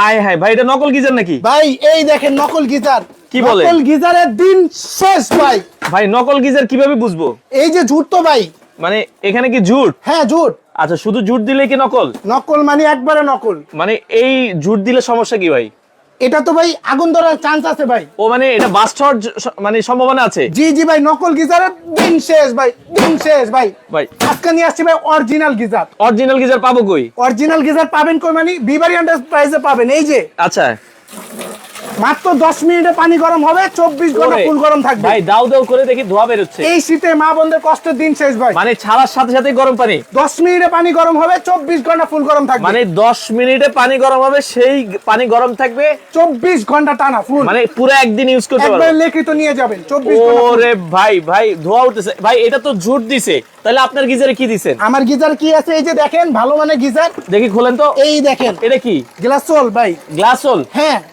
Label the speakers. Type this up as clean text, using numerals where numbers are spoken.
Speaker 1: আয় হায় ভাই, এটা নকল গিজার নাকি?
Speaker 2: ভাই এই দেখেন নকল গিজার।
Speaker 1: কি বলে?
Speaker 2: নকল গিজারের দিন শেষ ভাই।
Speaker 1: ভাই নকল গিজার কিভাবে বুঝবো?
Speaker 2: এই যে ঝুট তো ভাই।
Speaker 1: মানে এখানে কি ঝুট?
Speaker 2: হ্যাঁ ঝুট।
Speaker 1: আচ্ছা, শুধু ঝুট দিলে কি নকল?
Speaker 2: নকল মানে একবারে নকল।
Speaker 1: মানে এই ঝুট দিলে সমস্যা কি ভাই?
Speaker 2: এটা তো ভাই আগুন ধরার চান্স আছে ভাই।
Speaker 1: ও মানে এটা বাস্ট হওয়ার মানে সম্ভাবনা আছে।
Speaker 2: জি জি ভাই, নকল গিজারের দিন শেষ ভাই, দিন শেষ ভাই।
Speaker 1: ভাই
Speaker 2: আজকে নিয়ে আসছি ভাই অরিজিনাল গিজার।
Speaker 1: অরিজিনাল গিজার পাবো কই?
Speaker 2: অরিজিনাল গিজার পাবেন কই মানে বিবারি এন্টারপ্রাইজে পাবেন। এই যে
Speaker 1: আচ্ছা,
Speaker 2: মাত্র 10 মিনিটে পানি গরম হবে, 24 ঘন্টা ফুল গরম থাকবে।
Speaker 1: ভাই দাও দাও করে দেখি ধোয়া বের হচ্ছে।
Speaker 2: এই শীতে মা বোনদের কষ্টের দিন শেষ ভাই।
Speaker 1: মানে ছাড়ার সাথে সাথে গরম পানি।
Speaker 2: 10 মিনিটে পানি গরম হবে, 24 ঘন্টা ফুল গরম থাকবে।
Speaker 1: মানে 10 মিনিটে পানি গরম হবে, সেই পানি গরম থাকবে
Speaker 2: 24 ঘন্টা টানা ফুল।
Speaker 1: মানে পুরো একদিন ইউজ করতে
Speaker 2: একবার
Speaker 1: পারবো।
Speaker 2: লিখিত নিয়ে যাবেন 24 ঘন্টা full।
Speaker 1: ওরে ভাই ভাই ধোয়া উঠতেছে ভাই, এটা তো ঝুট দিছে। তাহলে আপনার গিজারে কি দিছেন?
Speaker 2: আমার গিজার কি আছে এই যে দেখেন, ভালো মানে গিজার।
Speaker 1: দেখি খোলেন তো।
Speaker 2: এই দেখেন
Speaker 1: এটা কি?
Speaker 2: গ্লাসোল ভাই।
Speaker 1: গ্লাসোল?
Speaker 2: হ্যাঁ